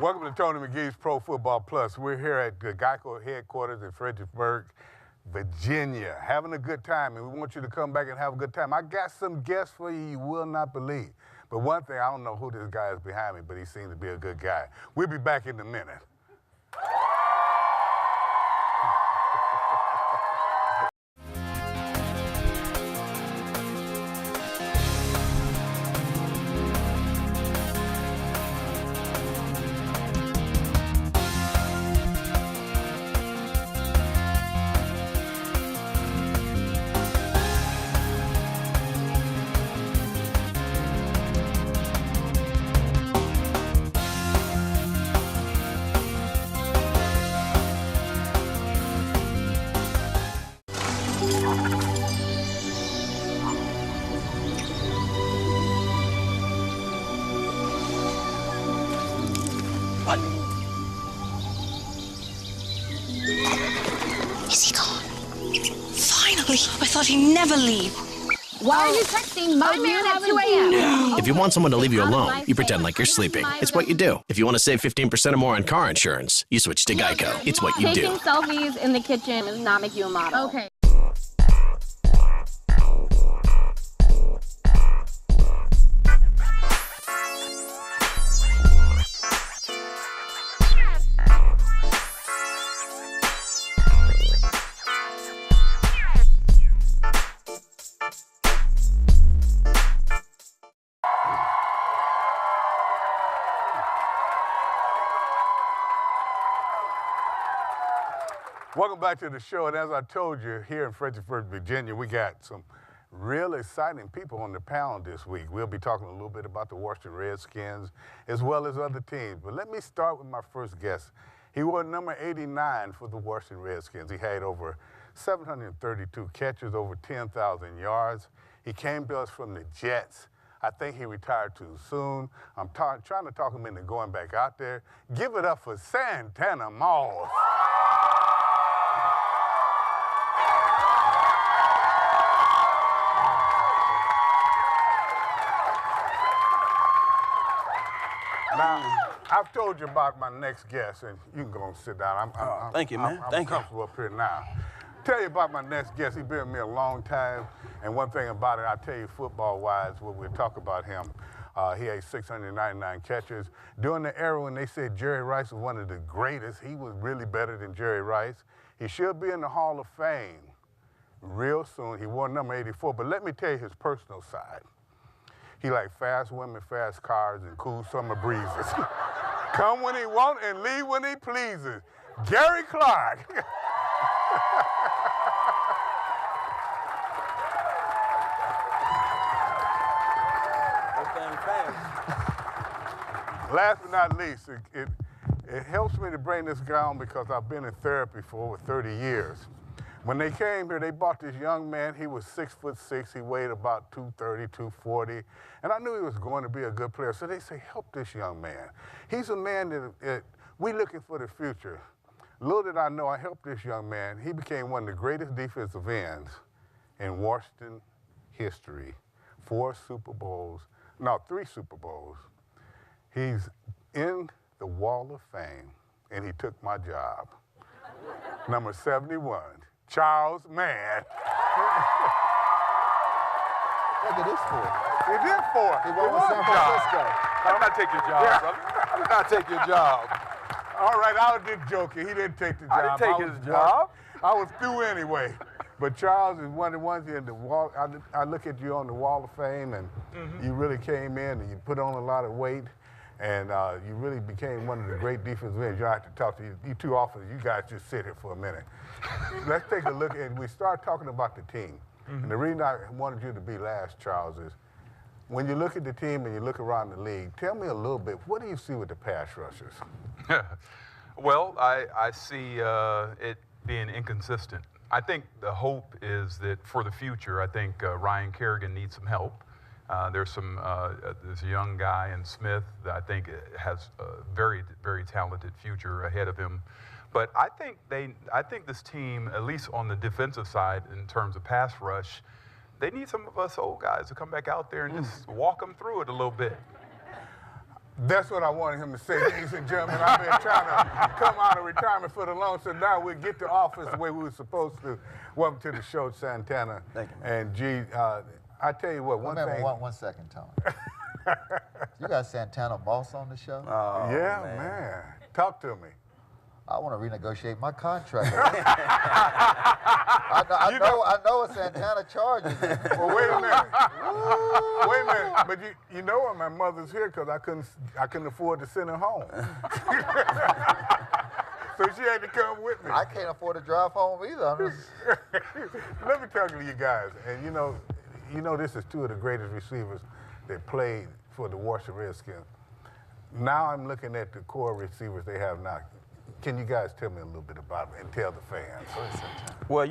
Welcome to Tony McGee's Pro Football Plus. We're here at the Geico headquarters in Fredericksburg, Virginia, having a good time, and we want you to come back and have a good time. I got some guests for you will not believe. But one thing, I don't know who this guy is behind me, but he seems to be a good guy. We'll be back in a minute. What? Is he gone? Finally! I thought he'd never leave. Why are you texting my man at 2 a.m.? If you want someone to leave you alone, you pretend like you're sleeping. It's what you do. If you want to save 15% or more on car insurance, you switch to Geico. It's what you do. Taking selfies in the kitchen does not make you a model. Okay. Welcome back to the show, and as I told you, here in Fredericksburg, Virginia, we got some real exciting people on the panel this week. We'll be talking a little bit about the Washington Redskins as well as other teams. But let me start with my first guest. He wore number 89 for the Washington Redskins. He had over 732 catches, over 10,000 yards. He came to us from the Jets. I think he retired too soon. I'm trying to talk him into going back out there. Give it up for Santana Moss. Now, I've told you about my next guest, and you can go and sit down. Thank you, man. I'm comfortable up here now. Tell you about my next guest. He's been with me a long time, and one thing about it, I tell you football-wise, when we talk about him, he had 699 catches. During the era when they said Jerry Rice was one of the greatest, he was really better than Jerry Rice. He should be in the Hall of Fame real soon. He wore number 84, but let me tell you his personal side. He likes fast women, fast cars, and cool summer breezes. Come when he wants and leave when he pleases. Gary Clark. Last but not least, it helps me to bring this guy on because I've been in therapy for over 30 years. When they came here, they bought this young man. He was 6'6". He weighed about 230, 240. And I knew he was going to be a good player. So they say, help this young man. He's a man that we looking for the future. Little did I know, I helped this young man. He became one of the greatest defensive ends in Washington history. 3 Super Bowls. He's in the Wall of Fame, and he took my job. Number 71. Charles Mann. Look at this for. He did for. He won with San Francisco. I'm not taking your job, brother. I did not take your job. All right, I was just joking. He didn't take the job. I didn't take his job. I was through anyway. But Charles is one of the ones in the wall. I look at you on the Wall of Fame, and you really came in and you put on a lot of weight. And you really became one of the great defensive ends. You don't have to talk to you too often. You guys just sit here for a minute. Let's take a look, and we start talking about the team. And the reason I wanted you to be last, Charles, is when you look at the team and you look around the league, tell me a little bit, what do you see with the pass rushers? Well, I see it being inconsistent. I think the hope is that for the future, I think Ryan Kerrigan needs some help. There's a young guy in Smith that I think has a very, very talented future ahead of him. But I think this team, at least on the defensive side in terms of pass rush, they need some of us old guys to come back out there and just walk them through it a little bit. That's what I wanted him to say, ladies and gentlemen. I've been trying to come out of retirement for the long, so now we get to office the way we were supposed to. Welcome to the show, Santana. Thank you. And G, I tell you what, one thing. One second, Tony. You got Santana Moss on the show? Yeah, man. Talk to me. I want to renegotiate my contract. I know what Santana charges. Well, wait a minute. Wait a minute. But you know what? My mother's here because I couldn't afford to send her home. So she had to come with me. I can't afford to drive home either. Let me talk to you guys. And you know this is two of the greatest receivers that played for the Washington Redskins. Now I'm looking at the core receivers they have now. Can you guys tell me a little bit about it and tell the fans? Well,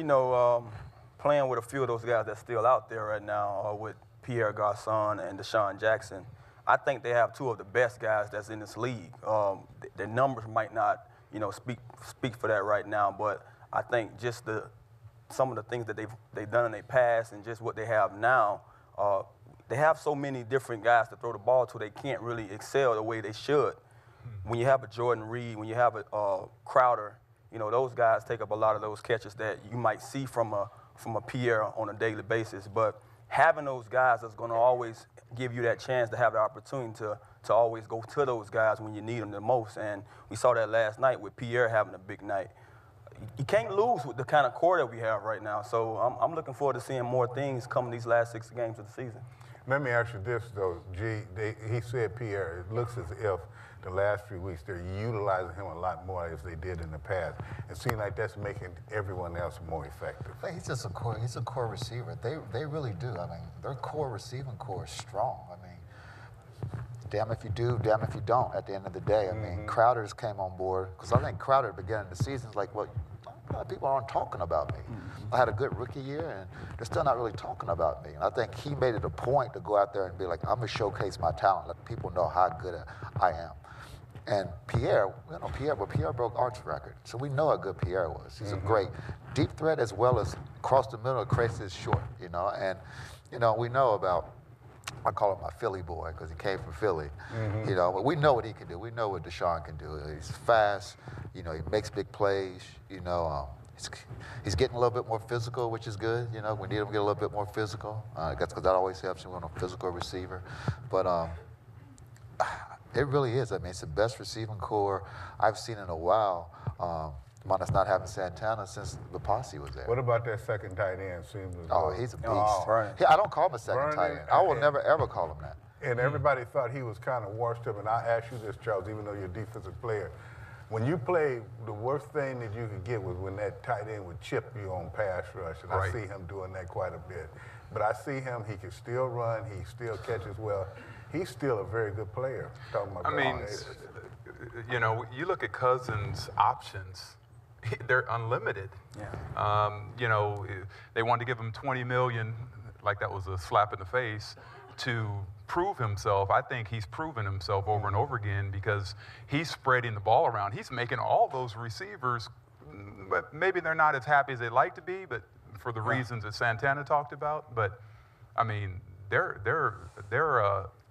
playing with a few of those guys that's still out there right now, with Pierre Garçon and Deshaun Jackson, I think they have two of the best guys that's in this league. The numbers might not, speak for that right now, but I think just some of the things that they've done in their past and just what they have now, they have so many different guys to throw the ball to, they can't really excel the way they should. When you have a Jordan Reed, when you have a Crowder, those guys take up a lot of those catches that you might see from a Pierre on a daily basis. But having those guys is going to always give you that chance to have the opportunity to always go to those guys when you need them the most. And we saw that last night with Pierre having a big night. You can't lose with the kind of core that we have right now. So I'm looking forward to seeing more things come these last 6 games of the season. Let me ask you this, though, G. He said, Pierre, it looks as if the last 3 weeks they're utilizing him a lot more as they did in the past. It seems like that's making everyone else more effective. He's just he's a core receiver. They really do. I mean, their core receiving core is strong. I mean, damn if you do, damn if you don't at the end of the day. I mean, Crowder's came on board, because I think Crowder at the beginning of the season is like, well, a lot of people aren't talking about me. I had a good rookie year, and they're still not really talking about me. And I think he made it a point to go out there and be like, I'm going to showcase my talent, let people know how good I am. And Pierre, Pierre broke Art's record, so we know how good Pierre was. He's a great deep threat as well as across the middle, Crazy short, And, we know about, I call him my Philly boy because he came from Philly, but we know what he can do. We know what Deshaun can do. He's fast, he makes big plays, he's getting a little bit more physical, which is good. We need him to get a little bit more physical. Because that always helps you when a physical receiver. But it really is. I mean, it's the best receiving core I've seen in a while. One that's not having Santana since the posse was there. What about that second tight end? He's a beast. I don't call him a second tight end. I will never, ever call him that. And everybody thought he was kind of washed up. And I ask you this, Charles, even though you're a defensive player. When you play, the worst thing that you could get was when that tight end would chip you on pass rush. And I see him doing that quite a bit. But I see him, he can still run, he still catches well. He's still a very good player. You look at Cousins' options, they're unlimited. Yeah. They wanted to give him $20 million, like that was a slap in the face, to prove himself. I think he's proven himself over and over again because he's spreading the ball around. He's making all those receivers, but maybe they're not as happy as they'd like to be, but for the reasons that Santana talked about. But I mean, they're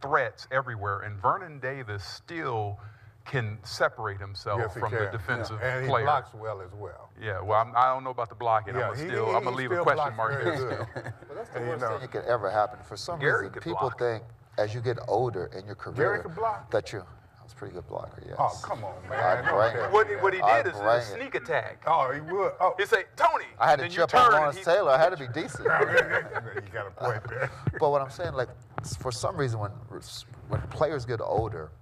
threats everywhere, and Vernon Davis still can separate himself from the defensive player. And he blocks well as well. Yeah, well, I don't know about the blocking. I'm going to leave a question mark there still. Well, that's the worst thing that could ever happen. For some reason, people think as you get older in your career that you... That's a pretty good blocker, yes. Oh, come on, man. What he did is a sneak attack. Oh, he would. Oh. He'd say, Tony. I had to trip on Lawrence Taylor. I had to be decent. You got a point there. But what I'm saying, like, for some reason, when players get older,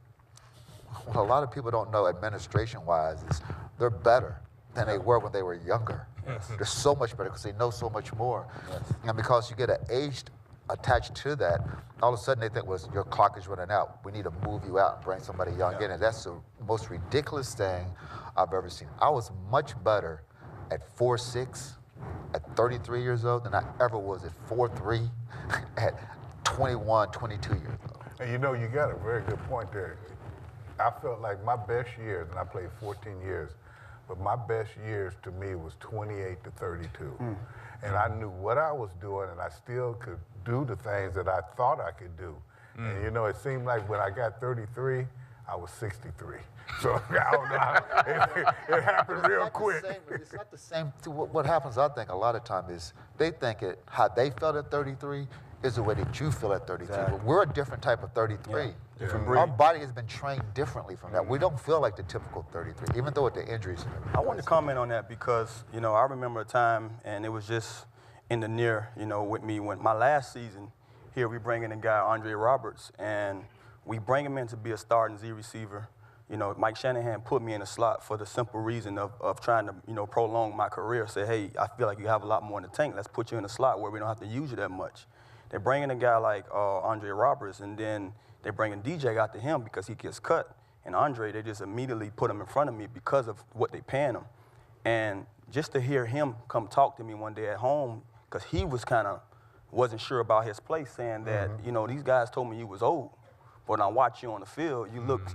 what a lot of people don't know administration-wise is they're better than they were when they were younger. Yes. They're so much better because they know so much more. Yes. And because you get an age attached to that, all of a sudden they think, well, your clock is running out. We need to move you out and bring somebody young in. And that's the most ridiculous thing I've ever seen. I was much better at 4'6", at 33 years old than I ever was at 4'3", at 21, 22 years old. And you got a very good point there. I felt like my best years, and I played 14 years, but my best years to me was 28 to 32. And I knew what I was doing, and I still could do the things that I thought I could do. And it seemed like when I got 33, I was 63. So I don't know. It happened real quick. It's not the same. What happens, I think, a lot of time is they think how they felt at 33 is the way that you feel at 33. Exactly. But we're a different type of 33. Yeah. Different breed. Our body has been trained differently from that. We don't feel like the typical 33, even though with the injuries. I want to comment on that because, I remember a time, and it was just in the near, with me when my last season here, we bring in a guy, Andre Roberts, and we bring him in to be a starting Z receiver. Mike Shanahan put me in a slot for the simple reason of trying to, prolong my career. Say, hey, I feel like you have a lot more in the tank. Let's put you in a slot where we don't have to use you that much. They bring in a guy like Andre Roberts, and then they bring in DJ out to him because he gets cut. And Andre, they just immediately put him in front of me because of what they paying him. And just to hear him come talk to me one day at home, because he was wasn't sure about his place, saying that, these guys told me you was old. But when I watch you on the field, you look,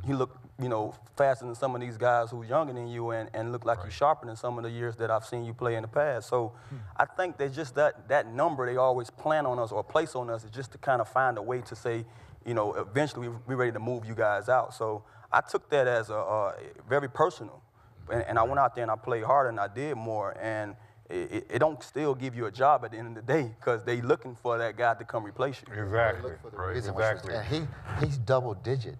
faster than some of these guys who's younger than you and look like you're sharper than some of the years that I've seen you play in the past. So I think there's just that number they always plan on us or place on us is just to kind of find a way to say, eventually we're ready to move you guys out. So I took that as very personal. And I went out there and I played harder and I did more. And it don't still give you a job at the end of the day because they looking for that guy to come replace you. Exactly. Right. Exactly. And he's double-digit.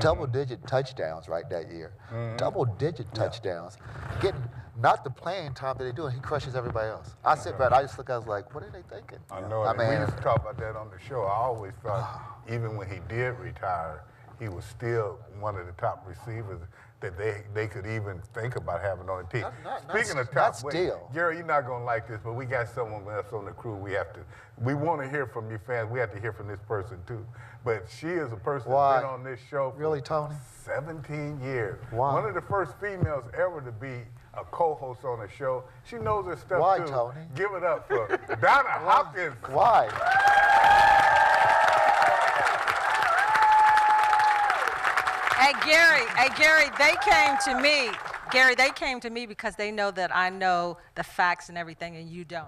Double-digit touchdowns that year. Double-digit touchdowns. Getting not the playing time that they do, and he crushes everybody else. I sit back, I just look, I was like, what are they thinking? I know. We used to talk about that on the show. I always thought, even when he did retire, he was still one of the top receivers that they could even think about having on the team. Speaking of top, Gary, you're not gonna like this, but we got someone else on the crew. We want to hear from you fans. We have to hear from this person too. But she is a person that's been on this show for Tony? 17 years. Why? One of the first females ever to be a co-host on a show. She knows her stuff Why, too. Tony? Give it up for Donna Hopkins. Why? Hey, Gary, they came to me. Gary, they came to me because they know that I know the facts and everything, and you don't.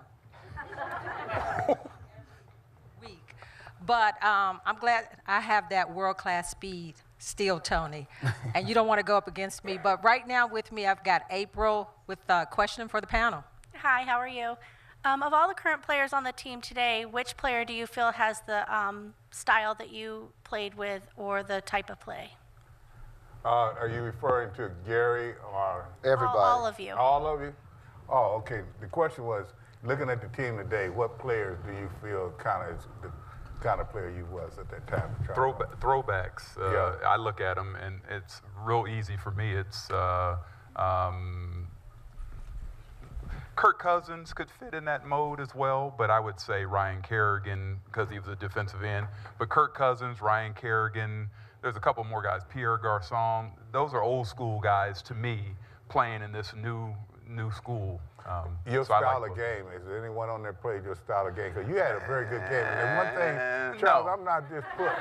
Weak. But I'm glad I have that world-class speed still, Tony. And you don't want to go up against me. But right now with me, I've got April with a question for the panel. Hi, how are you? Of all the current players on the team today, which player do you feel has the style that you played with or the type of play? Are you referring to Gary or everybody? All of you. All of you? Oh, okay. The question was, looking at the team today, what players do you feel kind of is the kind of player you was at that time? Throwbacks. I look at them, and it's real easy for me. It's Kirk Cousins could fit in that mode as well, but I would say Ryan Kerrigan because he was a defensive end. But Kirk Cousins, Ryan Kerrigan, there's a couple more guys, Pierre Garçon. Those are old school guys to me playing in this new school. Your style of game, is there anyone on there played your style of game? Because you had a very good game. And then one thing, Charles, I'm not just putting.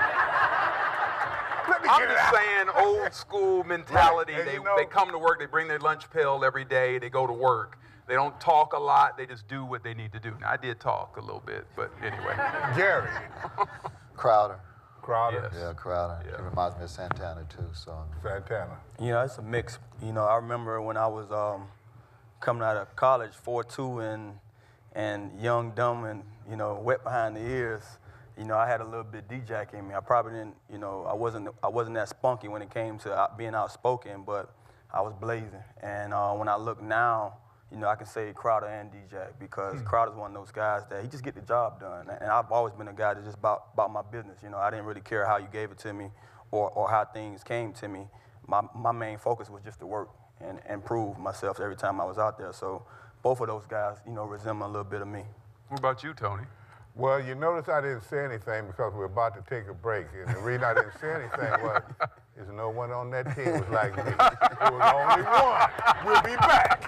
I'm just saying old school mentality. Right. They come to work, they bring their lunch pail every day, they go to work. They don't talk a lot, they just do what they need to do. Now, I did talk a little bit, but anyway. Gary. Crowder. Crowder? Yes. Yeah, Crowder. Yeah. He reminds me of Santana, too. So. Santana. It's a mix. I remember when I was coming out of college, 4'2", and young, dumb, and, wet behind the ears. I had a little bit D-Jack in me. I probably didn't, I wasn't that spunky when it came to being outspoken, but I was blazing. And when I look now, I can say Crowder and D-Jack because Crowder's one of those guys that he just get the job done. And I've always been a guy that's just about my business. I didn't really care how you gave it to me or how things came to me. My main focus was just to work and prove myself every time I was out there. So both of those guys, resemble a little bit of me. What about you, Tony? Well, you notice I didn't say anything because we're about to take a break. And the reason I didn't say anything was no one on that team was like me. It was only one. We'll be back.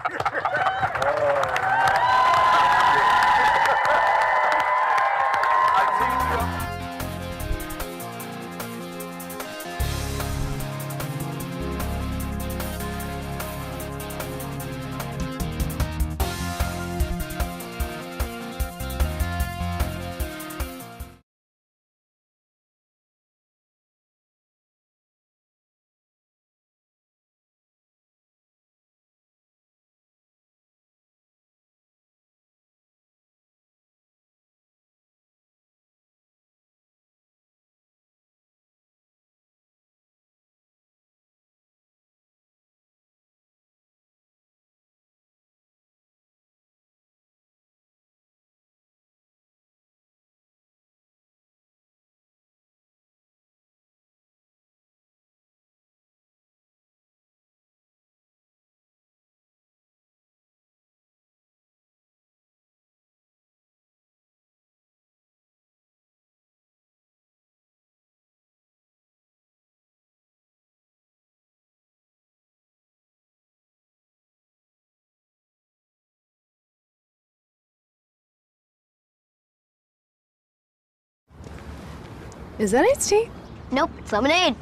Is that iced tea? Nope, it's lemonade.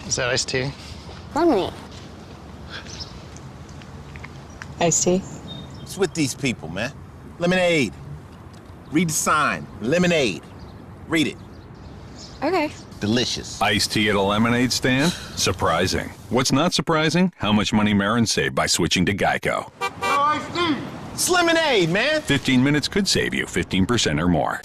Is that iced tea? Lemonade. Iced tea? What's with these people, man? Lemonade. Read the sign. Lemonade. Read it. Okay. Delicious. Iced tea at a lemonade stand? Surprising. What's not surprising? How much money Marin saved by switching to Geico. No iced tea. It's lemonade, man. 15 minutes could save you 15% or more.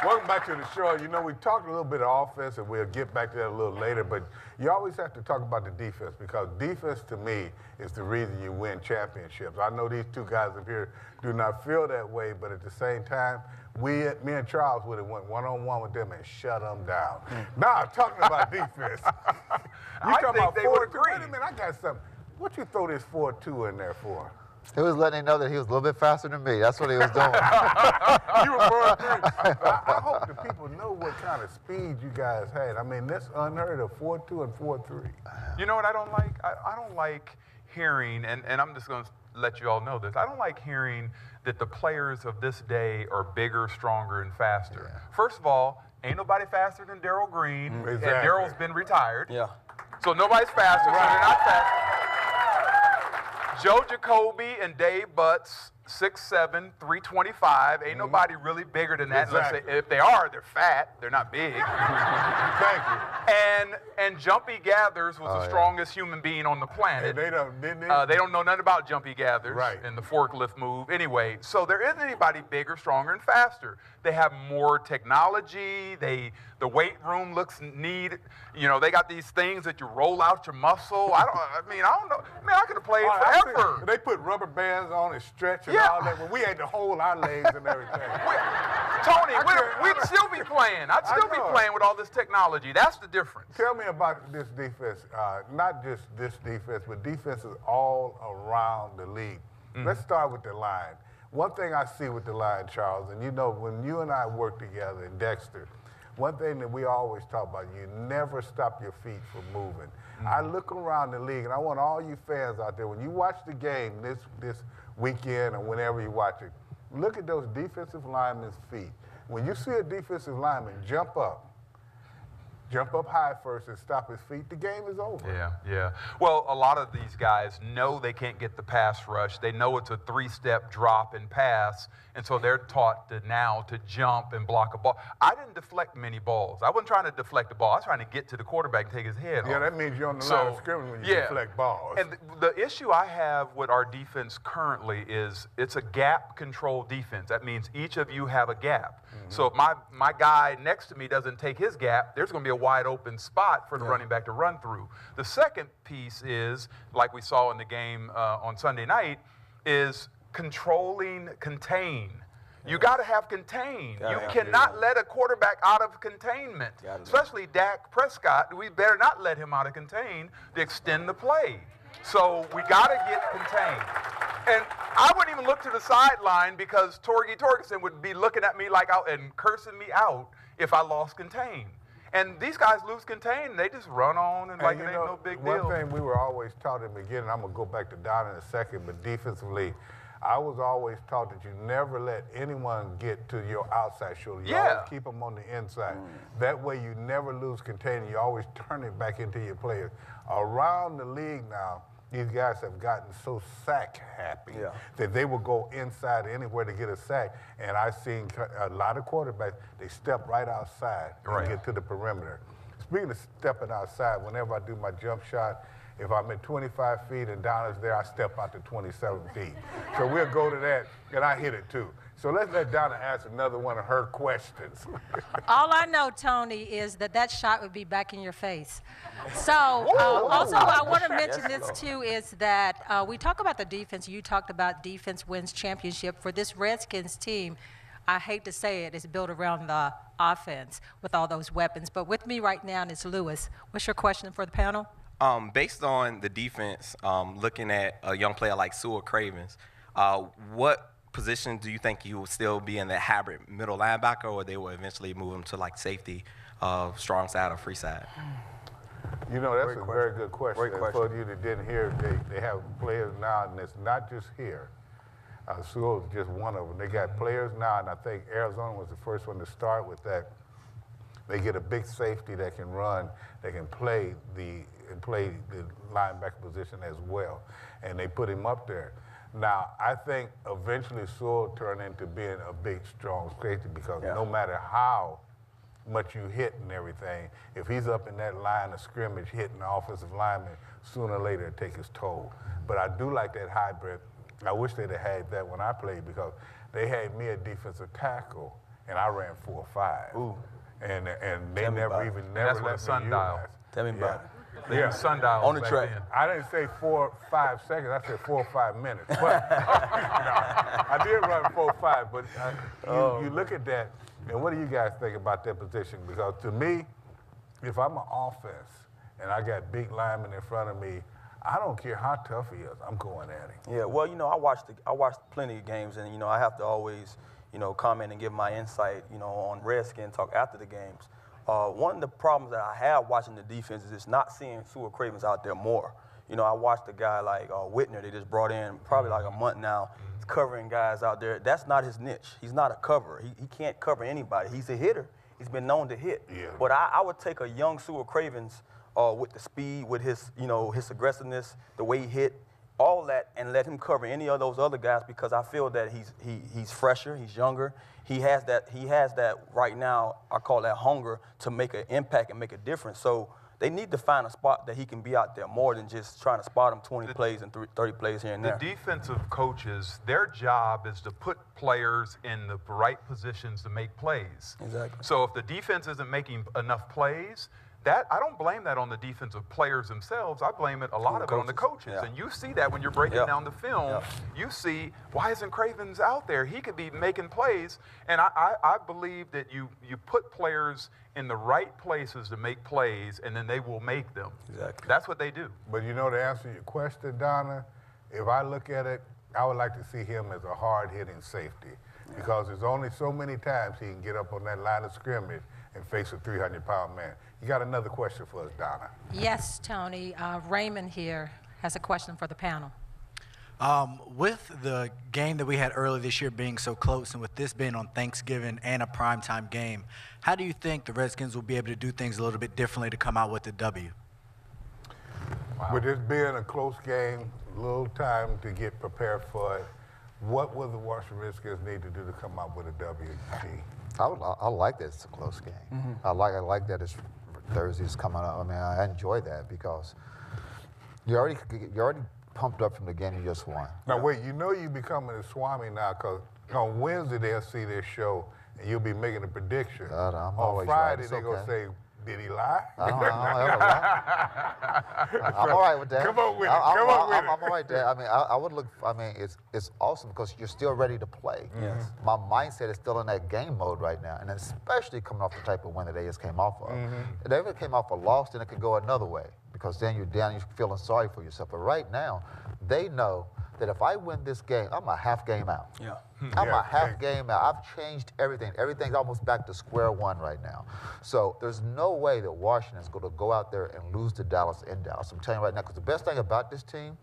Welcome back to the show. You know, we talked a little bit of offense, and we'll get back to that a little later, but you always have to talk about the defense, because defense, to me, is the reason you win championships. I know these two guys up here do not feel that way, but at the same time, me and Charles would have went one-on-one with them and shut them down. Now, talking about defense. You talking about 4-2. Wait a minute, I got something. What you throw this 4-2 in there for? He was letting him know that he was a little bit faster than me. That's what he was doing. You were I hope the people know what kind of speed you guys had. I mean, that's unheard of, 4-2 and 4-3. You know what I don't like? I don't like hearing, and I'm just going to let you all know this, I don't like hearing that the players of this day are bigger, stronger, and faster. Yeah. First of all, ain't nobody faster than Darryl Green, and Darryl's been retired. Yeah. So nobody's faster, so they're not faster. Joe Jacoby and Dave Butts, 6'7", 325. Ain't nobody really bigger than that. Unless if they are, they're fat. They're not big. Thank you. And Jumpy Gathers was the strongest human being on the planet. They don't know nothing about Jumpy Gathers and the forklift move. Anyway, so there isn't anybody bigger, stronger, and faster. They have more technology. The weight room looks neat. You know, they got these things that you roll out your muscle. I don't know. Man, I could have played forever. They put rubber bands on and stretch and all that. But we had to hold our legs and everything. Tony, we'd still be playing. I'd still be playing with all this technology. That's the difference. Tell me about this defense. Not just this defense, but defenses all around the league. Let's start with the line. One thing I see with the line, Charles, and you know, when you and I work together in Dexter, one thing that we always talk about, you never stop your feet from moving. I look around the league, and I want all you fans out there, when you watch the game this weekend or whenever you watch it, look at those defensive linemen's feet. When you see a defensive lineman jump up high first and stop his feet, the game is over. Yeah. Well, a lot of these guys know they can't get the pass rush. They know it's a 3-step drop and pass, and so they're taught to jump and block a ball. I didn't deflect many balls. I wasn't trying to deflect the ball. I was trying to get to the quarterback and take his head off. Yeah, that means you're on the line of scrimmage when you deflect balls. And the issue I have with our defense currently is it's a gap control defense. That means each of you have a gap. So if my guy next to me doesn't take his gap, there's going to be a wide open spot for the running back to run through. The second piece is, like we saw in the game on Sunday night, is controlling contain. You got to have contain. You cannot let a quarterback out of containment, especially Dak Prescott. We better not let him out of contain to extend the play. So we got to get contained. And I wouldn't even look to the sideline because Torgy Torgerson would be looking at me like out and cursing me out if I lost contain. And these guys lose contain, and they just run on and like it ain't no big deal. One thing we were always taught in the beginning, I'm going to go back to Don in a second, but defensively, I was always taught that you never let anyone get to your outside shoulder. You always keep them on the inside. That way you never lose contain. You always turn it back into your players. Around the league now, these guys have gotten so sack happy that they will go inside anywhere to get a sack. And I've seen a lot of quarterbacks, they step right outside and get to the perimeter. Speaking of stepping outside, whenever I do my jump shot, if I'm at 25 feet and Don is there, I step out to 27 feet. So we'll go to that, and I hit it too. So let's let Donna ask another one of her questions. All I know, Tony, is that shot would be back in your face. So also I want to mention this too, is that we talk about the defense. You talked about defense wins championship. For this Redskins team, I hate to say it, is built around the offense with all those weapons. But with me right now is Lewis. What's your question for the panel? Based on the defense, looking at a young player like Sewell Cravens, what position do you think he will still be in that hybrid middle linebacker, or they will eventually move him to like safety, strong side or free side? You know, that's a very good question. Great question. For you that didn't hear, they have players now, and it's not just here. Sewell's just one of them. They got players now, and I think Arizona was the first one to start with that. They get a big safety that can run, that can play the linebacker position as well, and they put him up there. Now, I think eventually Sewell turned into being a big, strong safety because no matter how much you hit and everything, if he's up in that line of scrimmage hitting the offensive lineman, sooner or later it takes his toll. But I do like that hybrid. I wish they'd have had that when I played because they had me a defensive tackle and I ran 4.5. Ooh. And they never let me utilize. Tell me about it. Yeah, sundial on the track. I didn't say 4 or 5 seconds. I said 4 or 5 minutes. But I did run 4 or 5. But you look at that, and what do you guys think about that position? Because to me, if I'm an offense and I got big linemen in front of me, I don't care how tough he is. I'm going at him. Yeah. Well, you know, I watched plenty of games, and you know, I have to always, you know, comment and give my insight, you know, on Redskin talk after the games. One of the problems that I have watching the defense is just not seeing Sewell Cravens out there more. You know, I watched a guy like Whitner they just brought in probably like a month now. He's covering guys out there. That's not his niche. He's not a coverer. He can't cover anybody. He's a hitter. He's been known to hit. Yeah. But I would take a young Sewell Cravens with the speed, with his, you know, his aggressiveness, the way he hit, all that, and let him cover any of those other guys because I feel that he's fresher, he's younger. He has that right now, I call that hunger to make an impact and make a difference. So they need to find a spot that he can be out there more than just trying to spot him 20 plays and 30 plays here and there. The defensive coaches, their job is to put players in the right positions to make plays. Exactly. So if the defense isn't making enough plays, I don't blame that on the defensive players themselves. I blame it a lot of it on the coaches. Yeah. And you see that when you're breaking down the film. You see, why isn't Cravens out there? He could be making plays. And I believe that you put players in the right places to make plays, and then they will make them. Exactly. That's what they do. But you know, to answer your question, Donna, if I look at it, I would like to see him as a hard-hitting safety because there's only so many times he can get up on that line of scrimmage and face a 300-pound man. You got another question for us, Donna? Yes, Tony. Raymond here has a question for the panel. With the game that we had earlier this year being so close and with this being on Thanksgiving and a primetime game, how do you think the Redskins will be able to do things a little bit differently to come out with the W? Wow. With this being a close game, a little time to get prepared for it, what will the Washington Redskins need to do to come out with a W, G? I like that it's a close game. Mm-hmm. I like that it's Thursday's coming up. I mean, I enjoy that because you're already pumped up from the game you just won. Now wait, you know you're becoming a Swami now because on Wednesday they'll see this show and you'll be making a prediction. On Friday they're going to say, did he lie? I don't ever lie. I'm all right with that. Come on with it. Come on with it. I'm all right with that. I mean, I would look. I mean, it's awesome because you're still ready to play. Yes. My mindset is still in that game mode right now, and especially coming off the type of win that they just came off of. If they ever came off a loss, then it could go another way because then you're down, you're feeling sorry for yourself. But right now, they know that if I win this game, I'm a half game out. Yeah. I'm a half game out. I've changed everything. Everything's almost back to square one right now. So there's no way that Washington's going to go out there and lose to Dallas in Dallas. I'm telling you right now, because the best thing about this team,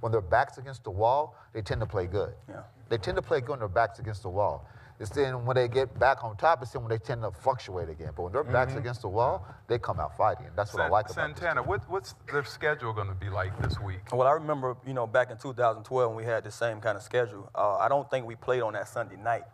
when their back's against the wall, they tend to play good. Yeah. They tend to play good when their back's against the wall. It's then when they get back on top, it's then when they tend to fluctuate again. But when their back's against the wall, they come out fighting. That's what I like about this Santana, team. what's their schedule going to be like this week? Well, I remember, you know, back in 2012 when we had the same kind of schedule. I don't think we played on that Sunday night,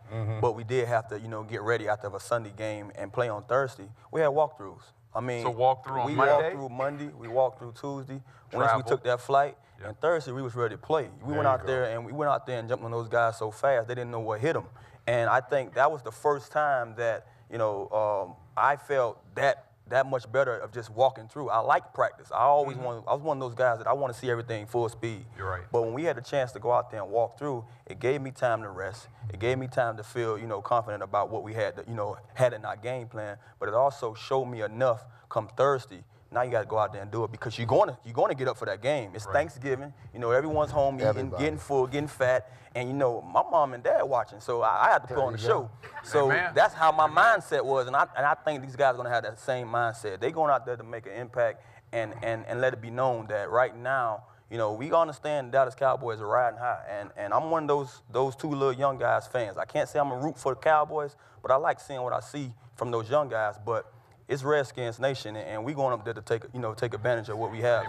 but we did have to, you know, get ready after a Sunday game and play on Thursday. We had walkthroughs. I mean, so walkthrough on we Monday? walked through Monday, we walked through Tuesday. Once we took that flight, and Thursday we was ready to play. We went out there and jumped on those guys so fast they didn't know what hit them. And I think that was the first time that, you know, I felt that that much better of just walking through. I like practice. I always I was one of those guys that I want to see everything full speed. You're right. But when we had the chance to go out there and walk through, it gave me time to rest. It gave me time to feel, confident about what we had, had in our game plan. But it also showed me enough come Thursday. Now you got to go out there and do it because you're going to get up for that game. It's Thanksgiving. Everyone's home eating, getting full, getting fat. And, my mom and dad watching, so I had to put on the show. So that's how my mindset was, and I think these guys are going to have that same mindset. They're going out there to make an impact and let it be known that right now, we understand the Dallas Cowboys are riding high. And I'm one of those two little young guys fans. I can't say I'm a root for the Cowboys, but I like seeing what I see from those young guys. But it's Redskins Nation, and we're going up there to take advantage of what we have.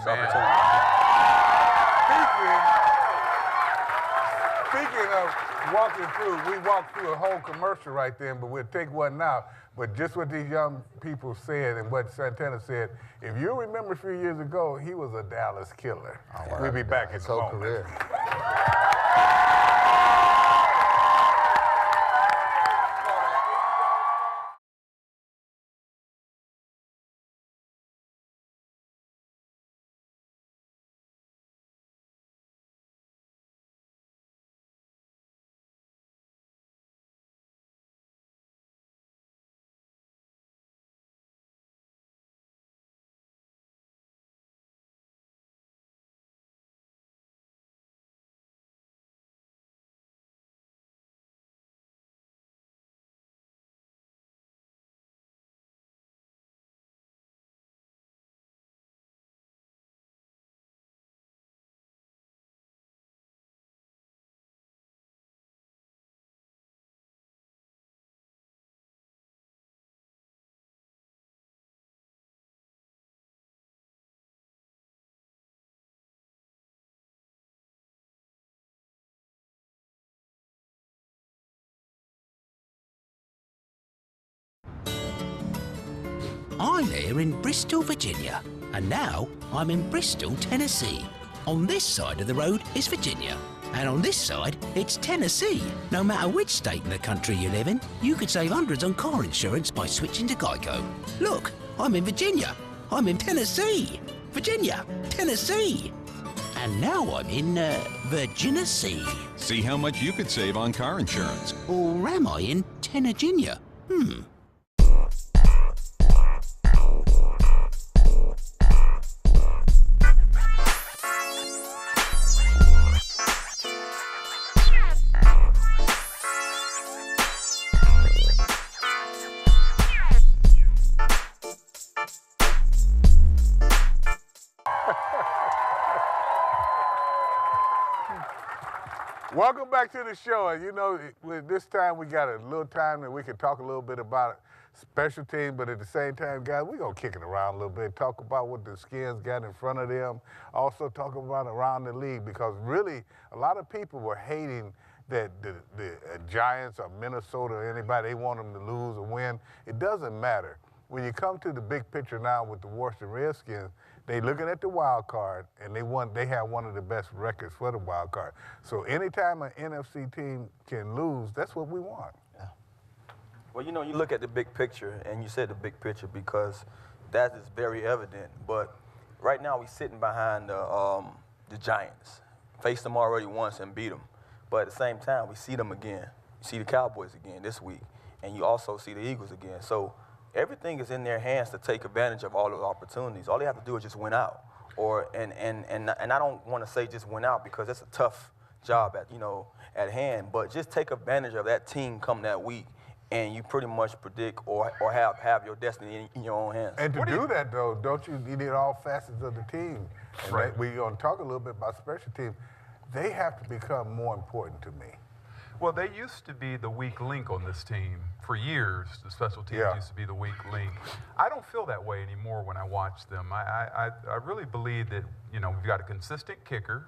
Speaking of walking through, we walked through a whole commercial right then, but we'll take one now. But just what these young people said and what Santana said, if you remember a few years ago, he was a Dallas killer. We'll be back in a moment. Career. I'm here in Bristol, Virginia, and now I'm in Bristol, Tennessee. On this side of the road is Virginia, and on this side it's Tennessee. No matter which state in the country you live in, you could save hundreds on car insurance by switching to Geico. Look, I'm in Virginia. I'm in Tennessee. Virginia, Tennessee. And now I'm in Virginia Sea. See how much you could save on car insurance. Or am I in Virginia? Welcome back to the show. And this time we got a little time that we can talk a little bit about special teams, but at the same time, guys, we're going to kick it around a little bit, talk about what the Skins got in front of them, also talk about around the league, because really a lot of people were hating that the Giants or Minnesota or anybody, they want them to lose or win. It doesn't matter. When you come to the big picture now with the Washington Redskins, they looking at the wild card, and they have one of the best records for the wild card. So anytime an NFC team can lose, that's what we want. Yeah. Well, you look at the big picture, and you said the big picture because that is very evident. But right now we're sitting behind the Giants. Faced them already once and beat them. But at the same time, we see them again. You see the Cowboys again this week, and you also see the Eagles again. So everything is in their hands to take advantage of all those opportunities. All they have to do is just win out. And I don't want to say just win out because it's a tough job at hand, but just take advantage of that team come that week, and you pretty much predict or have your destiny in your own hands. And to do that, though, don't you need all facets of the team? And Right. We're going to talk a little bit about special teams. They have to become more important to me. Well, they used to be the weak link on this team. For years, the special teams used to be the weak link. I don't feel that way anymore when I watch them. I really believe that, we've got a consistent kicker.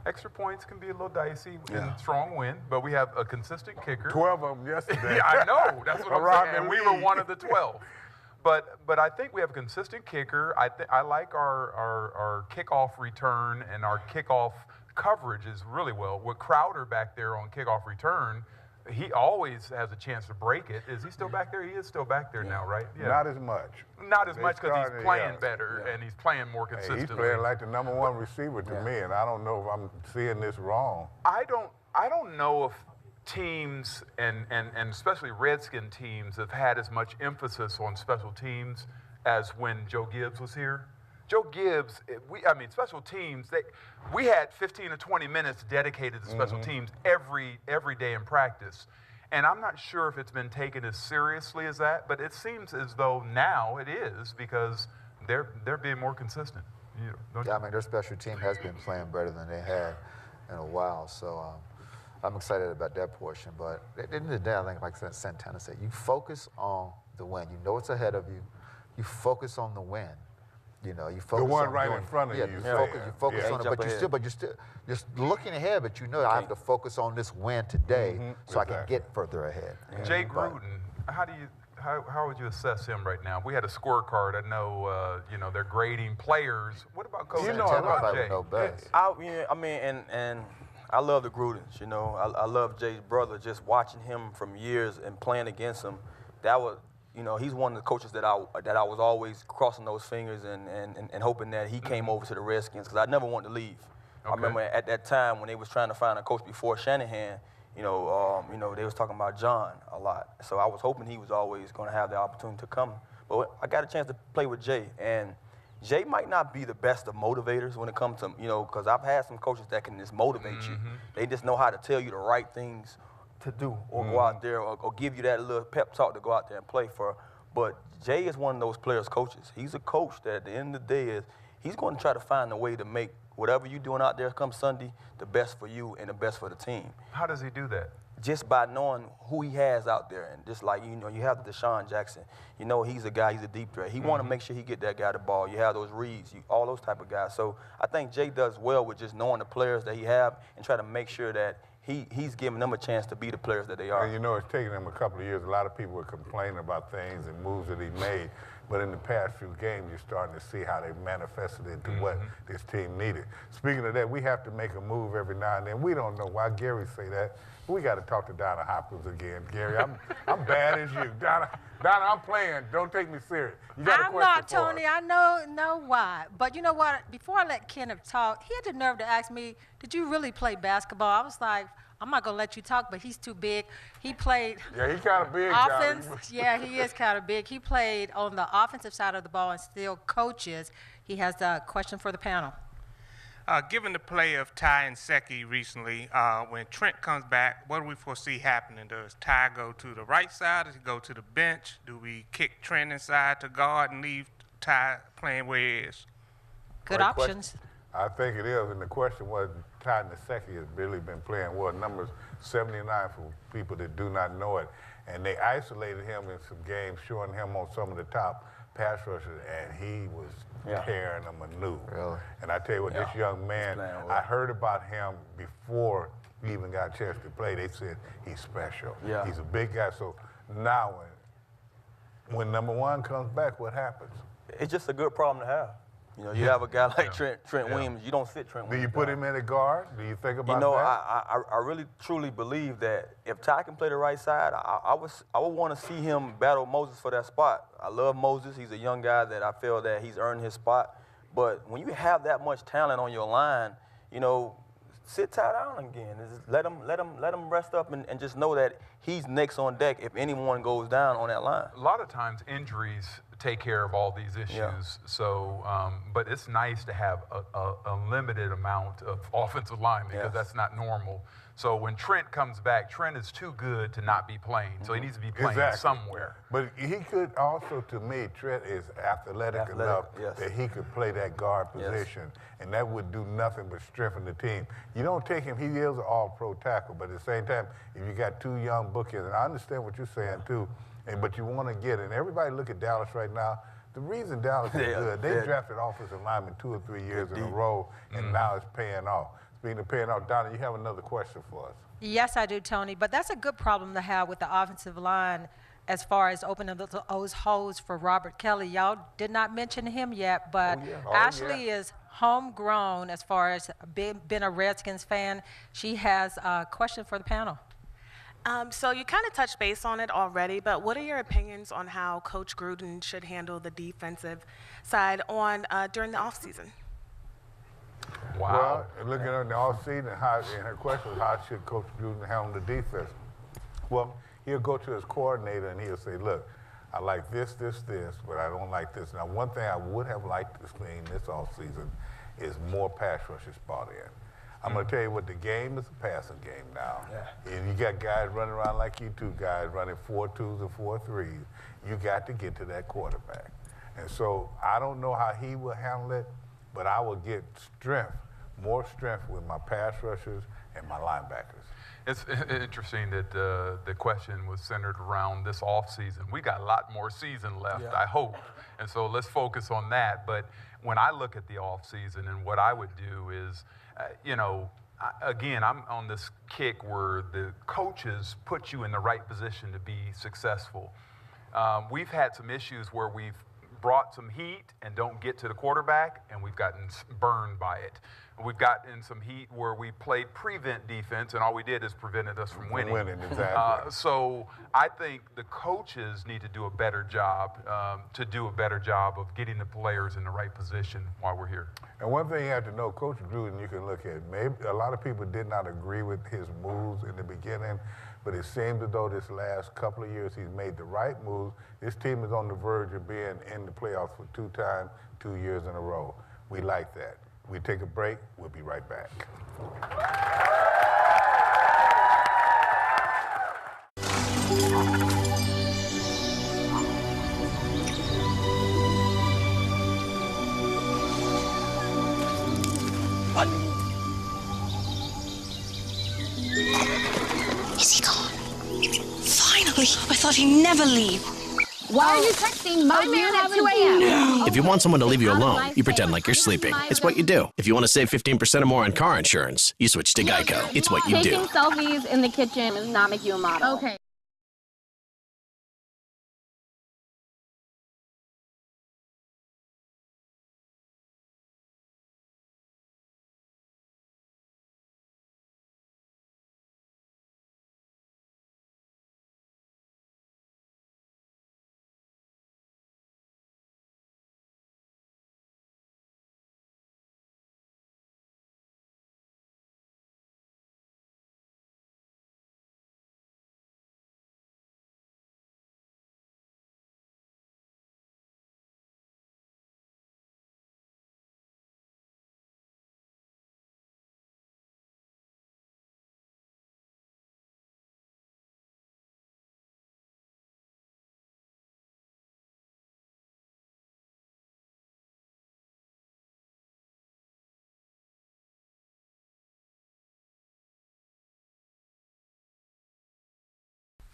Extra points can be a little dicey in strong win, but we have a consistent kicker. 12 of them yesterday. Yeah, I know. That's what I'm saying. And we were league. one of the 12. But I think we have a consistent kicker. I like our kickoff return, and our kickoff coverage is really well. With Crowder back there on kickoff return, he always has a chance to break it. Is he still back there? He is still back there now, right? Yeah. Not as much. Not as much because he's playing yeah. better and he's playing more consistently. He's playing like the #1 receiver to me, and I don't know if I'm seeing this wrong. I don't know if teams and especially Redskin teams have had as much emphasis on special teams as when Joe Gibbs was here. Joe Gibbs, special teams, we had 15 to 20 minutes dedicated to special teams every day in practice. And I'm not sure if it's been taken as seriously as that, but it seems as though now it is because they're being more consistent. Their special team has been playing better than they had in a while, so I'm excited about that portion. But at the end of the day, I think, like Santana said, you focus on the win. You know it's ahead of you. You focus on the win. You focus the one on right in front of you. You focus on it, but you're still just looking ahead. But I have to focus on this win today, so I can get further ahead. Jay Gruden, how would you assess him right now? We had a scorecard. I know, they're grading players. What about Coach? About Jay? And I love the Grudens. I love Jay's brother. Just watching him from years and playing against him, that was. He's one of the coaches that I was always crossing those fingers and hoping that he came over to the Redskins because I never wanted to leave. Okay. I remember at that time when they was trying to find a coach before Shanahan, they was talking about John a lot. So I was hoping he was always going to have the opportunity to come. But I got a chance to play with Jay, and Jay might not be the best of motivators when it comes to, because I've had some coaches that can just motivate you. They just know how to tell you the right things to do or go out there or give you that little pep talk to go out there and play for. But Jay is one of those players' coaches. He's a coach that at the end of the day he's going to try to find a way to make whatever you're doing out there come Sunday the best for you and the best for the team. How does he do that? Just by knowing who he has out there. And just like, you have the Deshaun Jackson. He's a guy, he's a deep threat. He want to make sure he get that guy the ball. You have those reads, all those type of guys. So I think Jay does well with just knowing the players that he have and try to make sure that he's giving them a chance to be the players that they are. And it's taken him a couple of years. A lot of people were complaining about things and moves that he made. But in the past few games, you're starting to see how they manifested into what this team needed. Speaking of that, we have to make a move every now and then. We don't know why Gary say that. We got to talk to Donna Hopkins again. Gary, I'm bad as you. Donna, I'm playing. Don't take me serious. You got a question not, for Tony. us. I know why. But you know what? Before I let Kenneth talk, he had the nerve to ask me, did you really play basketball? I was like, I'm not going to let you talk, but he's too big. He played he's kind of big. offense. Yeah, he is kind of big. He played on the offensive side of the ball and still coaches. He has a question for the panel. Given the play of Ty and Secchi recently, when Trent comes back, what do we foresee happening? Does Ty go to the right side? Does he go to the bench? Do we kick Trent inside to guard and leave Ty playing where he is? Good options. I think it is, and the question was, Ty Secchi has really been playing well. Numbers 79 for people that do not know it. And they isolated him in some games, showing him on some of the top pass rushers, and he was tearing them anew. Really? And I tell you what, this young man, I heard about him before he even got a chance to play. They said he's special. Yeah. He's a big guy. So now when #1 comes back, what happens? It's just a good problem to have. You have a guy like Trent Williams. You don't sit Trent Williams. Do you put him in a guard? Do you think about that? I really truly believe that if Ty can play the right side, I would want to see him battle Moses for that spot. I love Moses. He's a young guy that I feel that he's earned his spot. But when you have that much talent on your line, sit Ty down again. Let him rest up and just know that he's next on deck if anyone goes down on that line. A lot of times injuries take care of all these issues. Yeah. So, but it's nice to have a limited amount of offensive linemen because that's not normal. So when Trent comes back, Trent is too good to not be playing. So he needs to be playing somewhere. But he could also, to me, Trent is athletic enough that he could play that guard position. And that would do nothing but strengthen the team. You don't take him, he is an all-pro tackle, but at the same time, if you got two young bookends, and I understand what you're saying too, but you want to get it. And everybody look at Dallas right now. The reason Dallas is good, they drafted offensive linemen 2 or 3 years in a row, and now it's paying off. Speaking of paying off, Donna, you have another question for us. Yes, I do, Tony. But that's a good problem to have with the offensive line as far as opening those holes for Robert Kelly. Y'all did not mention him yet, but Ashley is homegrown as far as being a Redskins fan. She has a question for the panel. So you kind of touched base on it already, but what are your opinions on how Coach Gruden should handle the defensive side during the offseason? Wow. Well, looking at the offseason, and her question was, how should Coach Gruden handle the defense? Well, he'll go to his coordinator and he'll say, look, I like this, but I don't like this. Now, one thing I would have liked to see this offseason is more pass rushers brought in. I'm going to tell you what, the game is a passing game now. Yeah. And you got guys running around like you two guys running 4-2s and 4-3s. You got to get to that quarterback. And so I don't know how he will handle it, but I will get more strength with my pass rushers and my linebackers. It's interesting that the question was centered around this offseason. We got a lot more season left, I hope. And so let's focus on that. But when I look at the offseason and what I would do is, again, I'm on this kick where the coaches put you in the right position to be successful. We've had some issues where we've brought some heat and don't get to the quarterback, and we've gotten burned by it. We've gotten some heat where we played prevent defense, and all we did is prevented us from winning. Exactly. So I think the coaches need to do a better job of getting the players in the right position while we're here. And one thing you have to know, Coach Gruden, you can look at, maybe a lot of people did not agree with his moves in the beginning, but it seems as though this last couple of years he's made the right moves. This team is on the verge of being in the playoffs for 2 years in a row. We like that. We take a break. We'll be right back. What? Is he gone? Finally! I thought he'd never leave. Why are you texting my man at 2 a.m.? If you want someone to leave you alone, you pretend like you're sleeping. It's what you do. If you want to save 15% or more on car insurance, you switch to Geico. It's what you do. Taking selfies in the kitchen does not make you a model. Okay.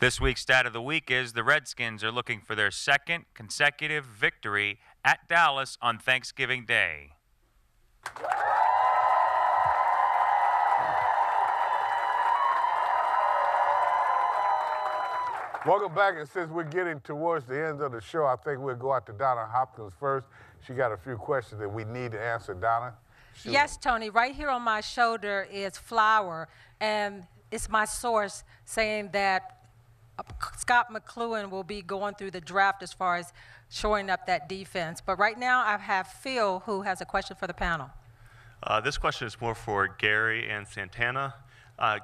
This week's stat of the week is the Redskins are looking for their second consecutive victory at Dallas on Thanksgiving Day. Welcome back, and since we're getting towards the end of the show, I think we'll go out to Donna Hopkins first. She got a few questions that we need to answer. Donna? Shoot. Yes, Tony. Right here on my shoulder is flour, and it's my source saying that Scott McCloughan will be going through the draft as far as shoring up that defense. But right now, I have Phil, who has a question for the panel. This question is more for Gary and Santana.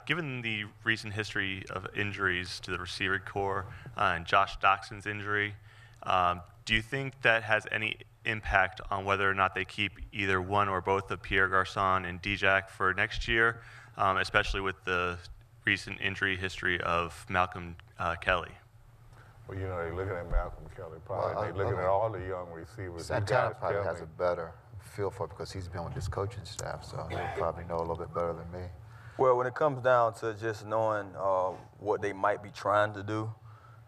Given the recent history of injuries to the receiver corps and Josh Doxson's injury, do you think that has any impact on whether or not they keep either one or both of Pierre Garçon and Dijak for next year, especially with the recent injury history of Malcolm Kelly? Well, you know, they're looking at Malcolm Kelly. Probably they're looking at all the young receivers. Santana probably has a better feel for it because he's been with this coaching staff, so he'll probably know a little bit better than me. Well, when it comes down to just knowing what they might be trying to do,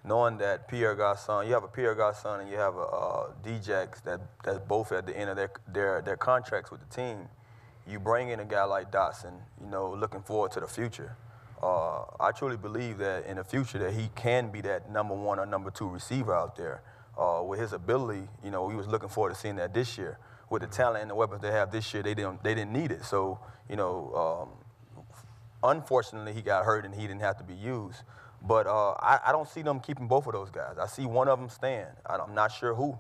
knowing that Pierre Garçon, you have a Pierre Garçon and you have a Djax that's both at the end of their contracts with the team, you bring in a guy like Dotson, you know, looking forward to the future. I truly believe that in the future that he can be that number one or number two receiver out there. With his ability, you know, we was looking forward to seeing that this year. With the talent and the weapons they have this year, they didn't need it. So, you know, Unfortunately, he got hurt and he didn't have to be used. But I don't see them keeping both of those guys. I see one of them staying. I'm not sure who.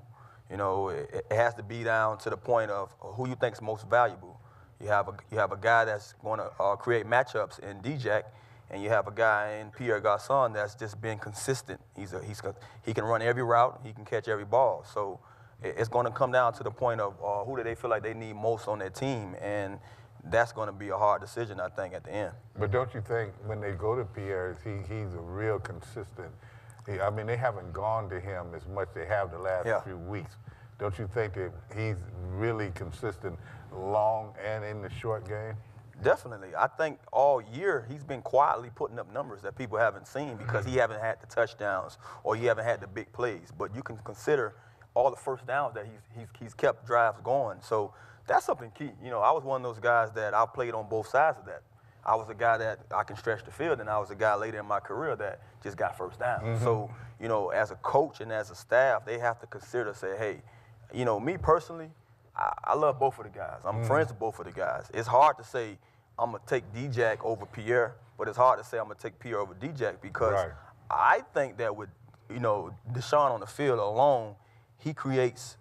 You know, it has to be down to the point of who you think is most valuable. You have a guy that's going to create matchups in D-Jack, and you have a guy in Pierre Garçon that's just been consistent. He can run every route. He can catch every ball. So it's going to come down to the point of who do they feel like they need most on their team, and that's going to be a hard decision, I think, at the end. But don't you think when they go to Pierre, he's a real consistent? I mean, they haven't gone to him as much as they have the last few weeks. Don't you think that he's really consistent long and in the short game? Definitely. I think all year he's been quietly putting up numbers that people haven't seen because he haven't had the touchdowns or he haven't had the big plays. But you can consider all the first downs that he's kept drives going. So that's something key. You know, I was one of those guys that I played on both sides of that. I was a guy that I can stretch the field, and I was a guy later in my career that just got first down. So, you know, as a coach and as a staff, they have to consider, say, hey, you know, me personally, I love both of the guys. I'm friends with both of the guys. It's hard to say I'm going to take D-Jack over Pierre, but it's hard to say I'm going to take Pierre over D-Jack because I think that with, you know, Deshaun on the field alone, he creates,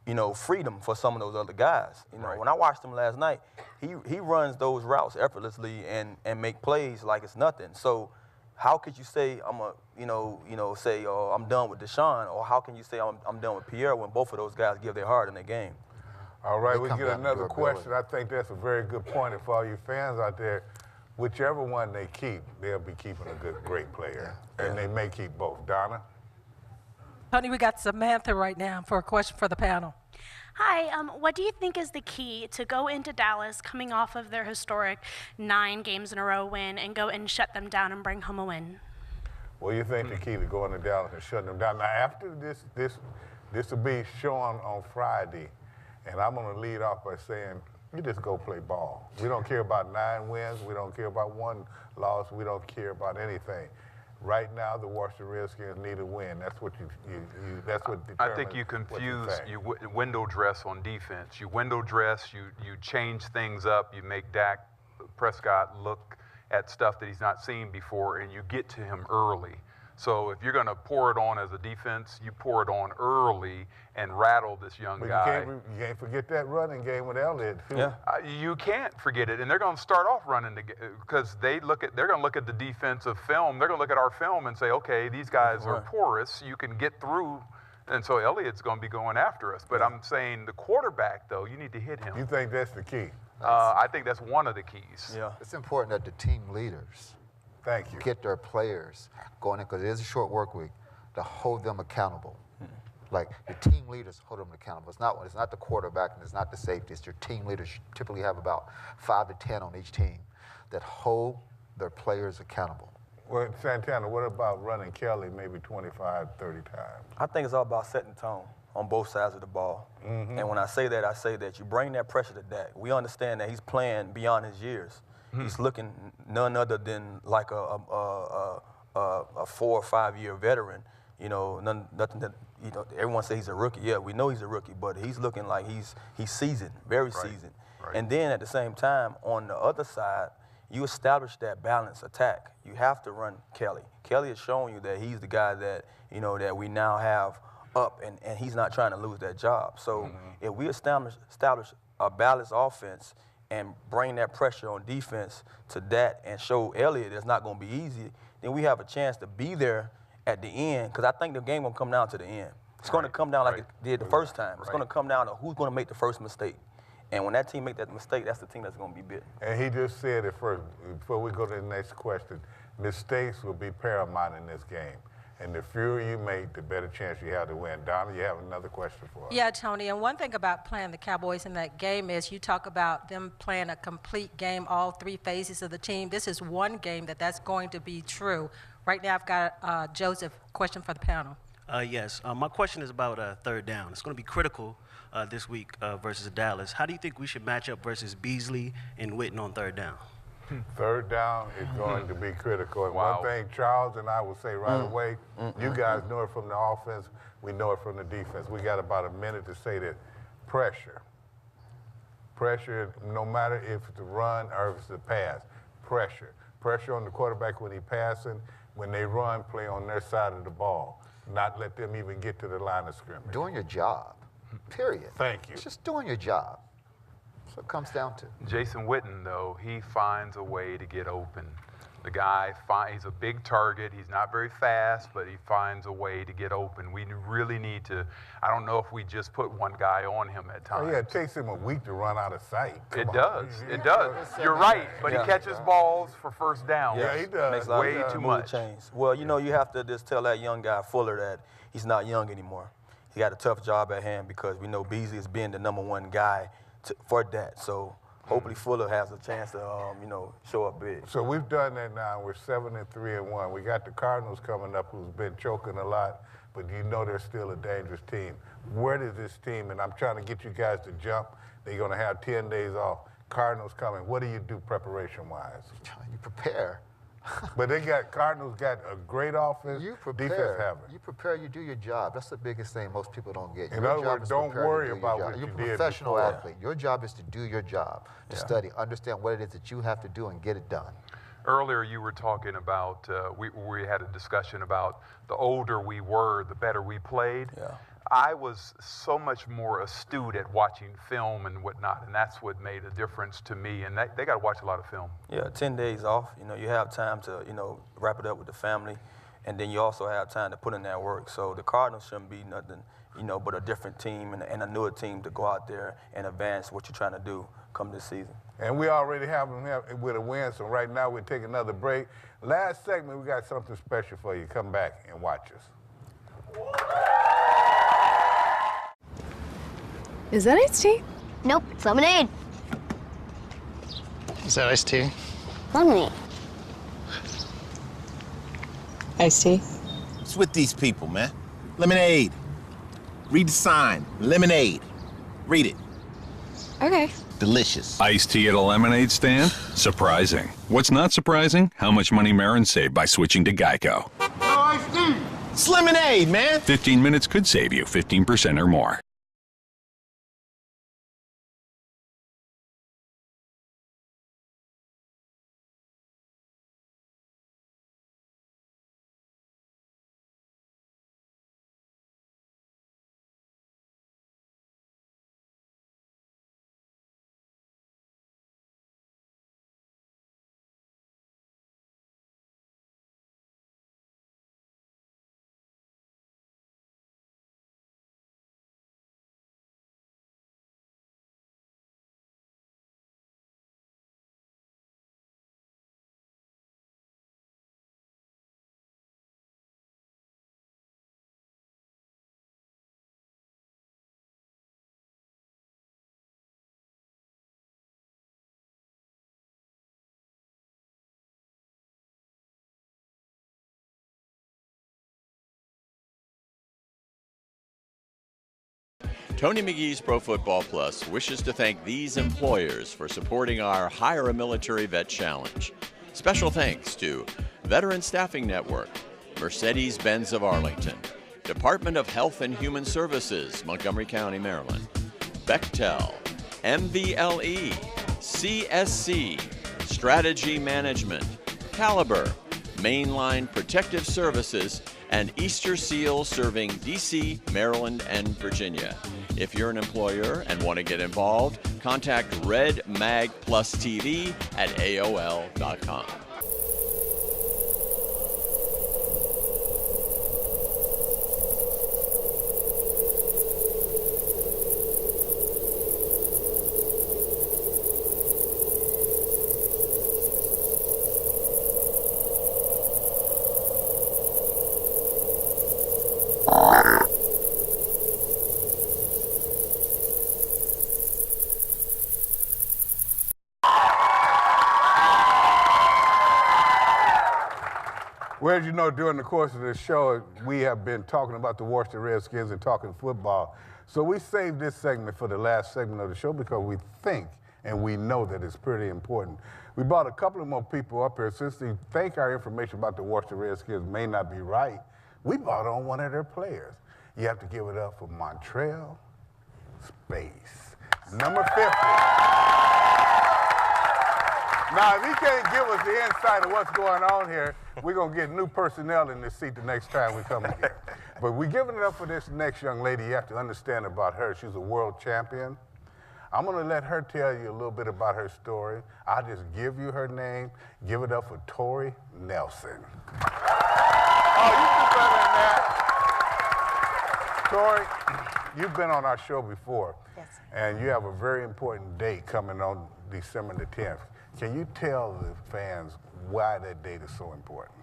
you know, freedom for some of those other guys. You know, when I watched him last night, he runs those routes effortlessly and make plays like it's nothing. So how could you say I'm I'm done with Deshaun, or how can you say I'm done with Pierre when both of those guys give their heart in the game? All right, we get another question. I think that's a very good point. And for all you fans out there, whichever one they keep, they'll be keeping a great player. And they may keep both. Donna? Tony, we got Samantha right now for a question for the panel. Hi, what do you think is the key to go into Dallas coming off of their historic 9 games in a row win and go and shut them down and bring home a win? What do you think the key to going to Dallas and shutting them down? Now, after this will be shown on Friday, and I'm going to lead off by saying, you just go play ball. We don't care about 9 wins. We don't care about 1 loss. We don't care about anything. Right now, the Washington Redskins need a win. That's what that's what determines. I think you confuse you window dress on defense. You window dress. You change things up. You make Dak Prescott look at stuff that he's not seen before, and you get to him early. So if you're going to pour it on as a defense, you pour it on early and rattle this young guy. You can't forget that running game with Elliott, too. Yeah. You can't forget it. And they're going to start off running because they're going to look at the defensive film. They're going to look at our film and say, okay, these guys are porous. You can get through. And so Elliott's going to be going after us. But I'm saying the quarterback, though, you need to hit him. You think that's the key? I think that's one of the keys. Yeah. It's important that the team leaders get their players going in, because it is a short work week, to hold them accountable. Like, the team leaders hold them accountable. It's not the quarterback and it's not the safety. It's your team leaders. You typically have about 5 to 10 on each team that hold their players accountable. Well, Santana, what about running Kelly maybe 25, 30 times? I think it's all about setting the tone on both sides of the ball. And when I say that you bring that pressure to Dak. We understand that he's playing beyond his years. He's looking none other than like a 4 or 5 year veteran. You know, nothing that, you know, everyone says he's a rookie. Yeah, we know he's a rookie, but he's looking like he's seasoned, very seasoned. And then at the same time, on the other side, you establish that balanced attack. You have to run Kelly. Kelly has shown you that he's the guy that, you know, that we now have up, and he's not trying to lose that job. So if we establish a balanced offense and bring that pressure on defense to that and show Elliott it's not going to be easy, then we have a chance to be there at the end, because I think the game going to come down to the end. It's going to come down like it did the first time. It's going to come down to who's going to make the first mistake. And when that team make that mistake, that's the team that's going to be bitten. And he just said it first, before we go to the next question, mistakes will be paramount in this game. And the fewer you make, the better chance you have to win. Donna, you have another question for us. Yeah, Tony, and one thing about playing the Cowboys in that game is you talk about them playing a complete game, all 3 phases of the team. This is one game that's going to be true. Right now I've got Joseph, question for the panel. Yes, my question is about 3rd down. It's going to be critical this week versus Dallas. How do you think we should match up versus Beasley and Witten on 3rd down? 3rd down is going to be critical. And one thing Charles and I will say right away, you guys know it from the offense, we know it from the defense. We got about a minute to say that pressure, no matter if it's a run or if it's a pass, pressure. Pressure on the quarterback when he's passing. When they run, play on their side of the ball. Not let them even get to the line of scrimmage. Doing your job, period. Thank you. It's just doing your job. That's what it comes down to. Jason Witten, though, he finds a way to get open. The guy, he's a big target. He's not very fast, but he finds a way to get open. We really need to, I don't know if we just put one guy on him at times. Oh, yeah, it takes him a week to run out of sight. It does. It does. You're right, but he catches balls for first down. Yeah, he does. Makes a lot way of too move much. change. Well, you know, you have to just tell that young guy, Fuller, that he's not young anymore. He got a tough job at hand because we know Beasley is being the #1 guy for that. So hopefully Fuller has a chance to, you know, show up big. So we've done that now. We're 7-3-1. We got the Cardinals coming up, who's been choking a lot, but you know they're still a dangerous team. Where does this team, and I'm trying to get you guys to jump, they're going to have 10 days off. Cardinals coming. What do you do preparation-wise? You prepare. But Cardinals got a great offense. You Defense prepare. haven't. You prepare, you do your job. That's the biggest thing most people don't get. In Your other job words, is to don't prepare to worry do your about job. what You're you a did professional before. athlete. Your job is to do your job, to study, understand what it is that you have to do and get it done. Earlier, you were talking about, we had a discussion about the older we were, the better we played. Yeah. I was so much more astute at watching film and whatnot, and that's what made a difference to me. And they got to watch a lot of film. Yeah, 10 days off. You know, you have time to, you know, wrap it up with the family, and then you also have time to put in that work. So the Cardinals shouldn't be nothing, you know, but a different team and a newer team to go out there and advance what you're trying to do come this season. And we already have them with a win, so right now we'll take another break. Last segment, we got something special for you. Come back and watch us. Is that iced tea? Nope, it's lemonade. Is that iced tea? Lemonade. Iced tea. What's with these people, man? Lemonade. Read the sign. Lemonade. Read it. Okay. Delicious. Iced tea at a lemonade stand? Surprising. What's not surprising? How much money Marin saved by switching to Geico. No iced tea. It's lemonade, man. 15 minutes could save you 15% or more. Tony McGee's Pro Football Plus wishes to thank these employers for supporting our Hire a Military Vet Challenge. Special thanks to Veteran Staffing Network, Mercedes-Benz of Arlington, Department of Health and Human Services, Montgomery County, Maryland, Bechtel, MVLE, CSC, Strategy Management, Caliber, Mainline Protective Services, and Easter Seal serving D.C., Maryland, and Virginia. If you're an employer and want to get involved, contact Red Mag Plus TV at AOL.com. Well, as you know, during the course of this show, we have been talking about the Washington Redskins and talking football. So we saved this segment for the last segment of the show because we think and we know that it's pretty important. We brought a couple of more people up here. Since they think our information about the Washington Redskins may not be right, we brought on one of their players. You have to give it up for Montreal Space, number 50. Now, if he can't give us the insight of what's going on here, we're going to get new personnel in this seat the next time we come here. But we're giving it up for this next young lady. You have to understand about her. She's a world champion. I'm going to let her tell you a little bit about her story. I'll just give you her name. Give it up for Tori Nelson. Oh, you do better than that. Tori, you've been on our show before. Yes. And you have a very important date coming on December the 10th. Can you tell the fans why that date is so important?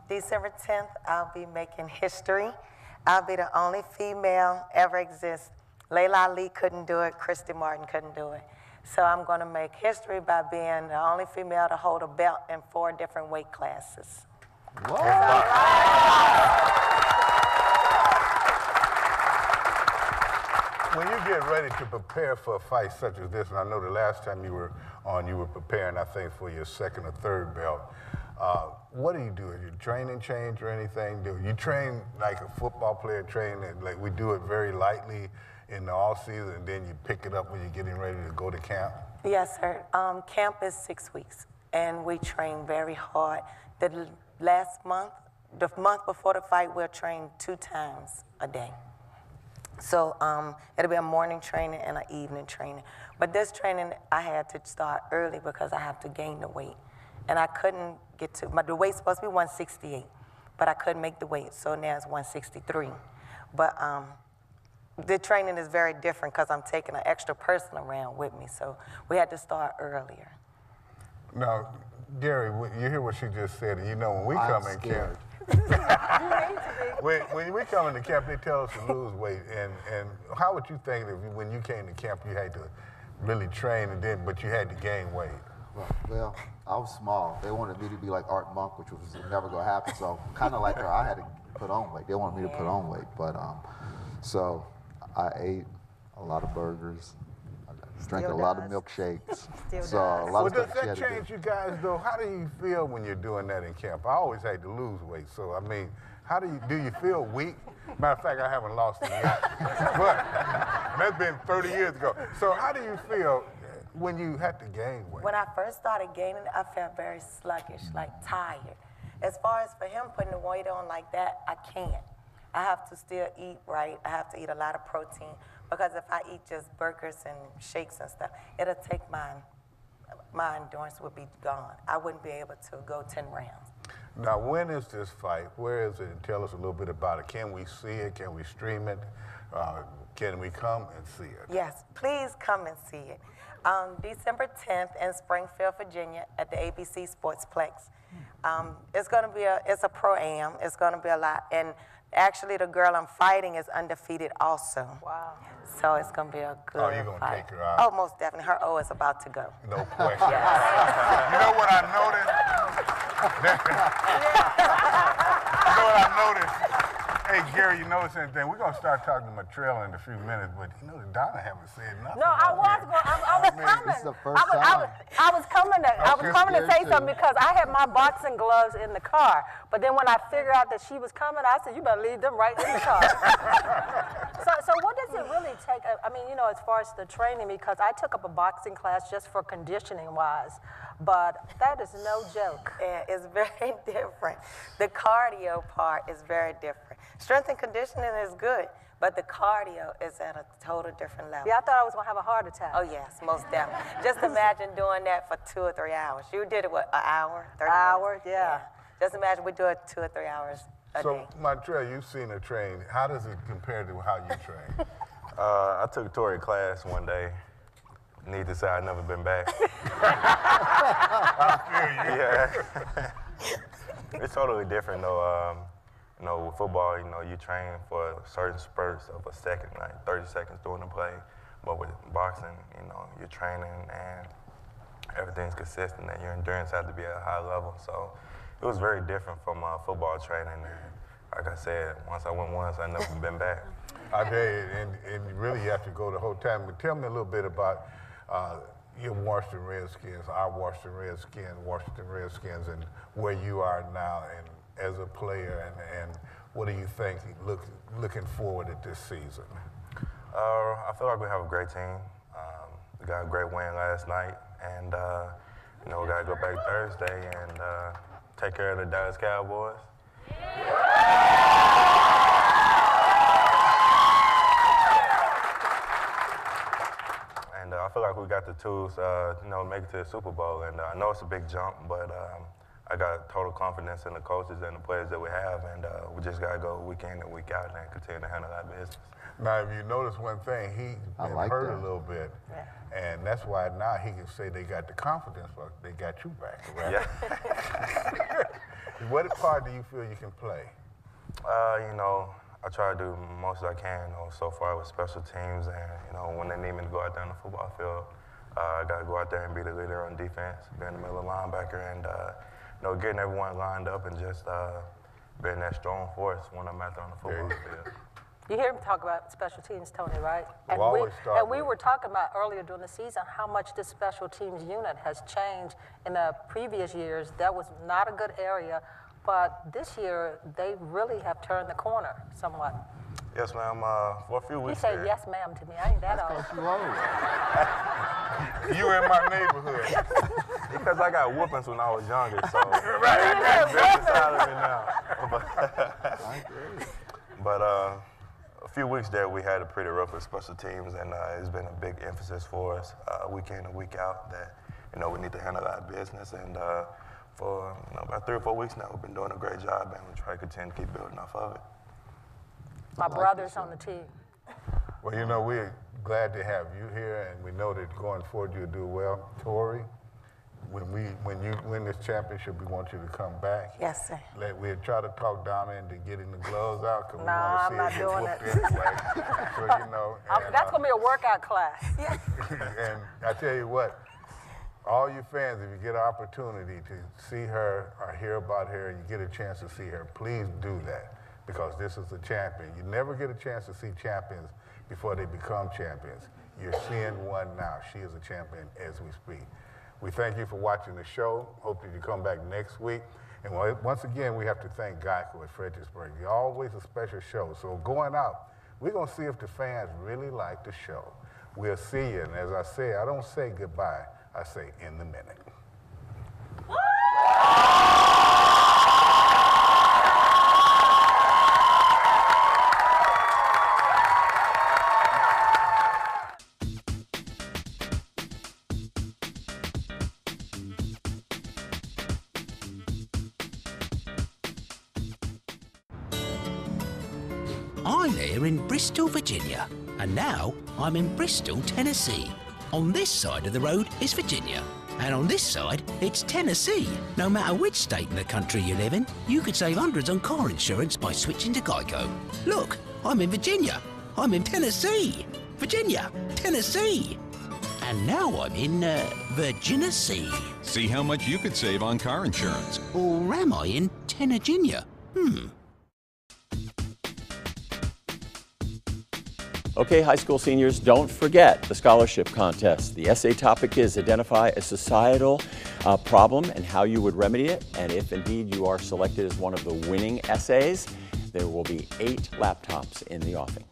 December 10th, I'll be making history. I'll be the only female ever exist. Layla Ali couldn't do it. Christy Martin couldn't do it. So I'm going to make history by being the only female to hold a belt in 4 different weight classes. Whoa. When you get ready to prepare for a fight such as this, and I know the last time you were on, you were preparing, I think, for your 2nd or 3rd belt. What do you do? Is your training change or anything? Do you train like a football player train, like we do it very lightly in the off season, and then you pick it up when you're getting ready to go to camp? Yes, sir. Camp is 6 weeks, and we train very hard. The last month, the month before the fight, we'll train 2 times a day. So it'll be a morning training and an evening training. But this training, I had to start early because I have to gain the weight. And I couldn't get to, the weight's supposed to be 168, but I couldn't make the weight, so now it's 163. But the training is very different because I'm taking an extra person around with me, so we had to start earlier. Now, Gary, you hear what she just said, and you know when we come in camp, when we come into camp, they tell us to lose weight, and how would you think if when you came to camp you had to really train, but you had to gain weight? Well, I was small. They wanted me to be like Art Monk, which was never going to happen. So kind of like her, I had to put on weight. They wanted me to put on weight. But so I ate a lot of burgers. I drank a lot of milkshakes. So a lot of does stuff that change you guys, though? How do you feel when you're doing that in camp? I always had to lose weight. So, I mean, how do you feel weak? Matter of fact, I haven't lost it yet. But that's been 30 years ago. So how do you feel when you had to gain weight? When I first started gaining, I felt very sluggish, like tired. As far as for him putting the weight on like that, I can't. I have to still eat right. I have to eat a lot of protein because if I eat just burgers and shakes and stuff, it'll take my endurance would be gone. I wouldn't be able to go 10 rounds. Now, when is this fight? Where is it? And tell us a little bit about it. Can we see it? Can we stream it? Can we come and see it? Yes, please come and see it. December 10th in Springfield, Virginia at the ABC Sportsplex. It's going to be it's a pro-am. It's going to be a lot. And actually, the girl I'm fighting is undefeated also. Wow. So it's going to be a good fight. Oh, you're going to take her out? Oh, most definitely. Her O is about to go. No question. You know what I noticed? You know what I noticed? Hey, Gary, you notice anything? We're going to start talking to Matrell in a few minutes, but you know, Donna haven't said nothing. No, I was coming. This is the first time. I was coming to say something because I had my boxing gloves in the car. But then when I figured out that she was coming, I said, you better leave them right in the car. So what does it really take? I mean, you know, as far as the training, because I took up a boxing class just for conditioning-wise. But that is no joke. Yeah, it's very different. The cardio part is very different. Strength and conditioning is good, but the cardio is at a total different level. Yeah, I thought I was going to have a heart attack. Oh, yes, most definitely. Just imagine doing that for 2 or 3 hours. You did it, what, an hour? 30 hour, minutes? Yeah. Just imagine we do it 2 or 3 hours a day. So, Montreal, you've seen her train. How does it compare to how you train? I took Tori class one day. Need to say I've never been back. I feel you. Yeah. It's totally different though. You know, with football, you know, you train for certain spurts of a second, like 30 seconds during the play. But with boxing, you know, you're training and everything's consistent and your endurance has to be at a high level. So it was very different from football training. And like I said, once I went once, I've never been back. I tell you, and really you have to go the whole time. But tell me a little bit about your Washington Redskins, our Washington Redskins, and where you are now and as a player, and what do you think looking forward at this season? I feel like we have a great team. We got a great win last night, and we got to go back Thursday and take care of the Dallas Cowboys. And I feel like we got the tools, make it to the Super Bowl. And I know it's a big jump, but I got total confidence in the coaches and the players that we have, and we just got to go week in and week out and continue to handle that business. Now, if you notice one thing, he's been hurt a little bit, and that's why now he can say they got the confidence, but they got you back, right? Yeah. What part do you feel you can play? I try to do the most I can, so far with special teams, and, when they need me to go out there on the football field, I got to go out there and be the leader on defense, be in the middle of the linebacker, and, getting everyone lined up and just being that strong force when I'm out there on the football field. You hear him talk about special teams, Tony, right? And we were talking about earlier during the season how much this special teams unit has changed. In the previous years, that was not a good area, but this year they really have turned the corner somewhat. Yes, ma'am. For a few weeks. You say yes, ma'am, to me. I ain't that old. You in my neighborhood. Because I got whoopings when I was younger, so that's salary now. But a few weeks there, we had a pretty rough with special teams, and it's been a big emphasis for us week in and week out that we need to handle that business. And for about 3 or 4 weeks now, we've been doing a great job, and we try to continue to keep building off of it. My brother's on the team. Well, we're glad to have you here, and we know that going forward you'll do well. Tori, when you win this championship, we want you to come back. Yes, sir. We'll try to talk Donna into getting the gloves out, because we I'm want to see not it doing get it. whooped anyway. So, that's going to be a workout class. And I tell you what, all you fans, if you get an opportunity to see her or hear about her, you get a chance to see her, please do that, because this is a champion. You never get a chance to see champions before they become champions. You're seeing one now. She is a champion as we speak. We thank you for watching the show. Hope that you come back next week. And once again, we have to thank Geico at Fredericksburg. You're always a special show. So going out, we're going to see if the fans really like the show. We'll see you. And as I say, I don't say goodbye. I say in the minute. I'm here in Bristol, Virginia, and now I'm in Bristol, Tennessee. On this side of the road is Virginia, and on this side it's Tennessee. No matter which state in the country you live in, you could save hundreds on car insurance by switching to Geico. Look, I'm in Virginia. I'm in Tennessee. Virginia, Tennessee. And now I'm in Virginia Sea. See how much you could save on car insurance. Or am I in Tenneginia? Okay, high school seniors, don't forget the scholarship contest. The essay topic is identify a societal problem and how you would remedy it. And if indeed you are selected as one of the winning essays, there will be 8 laptops in the offing.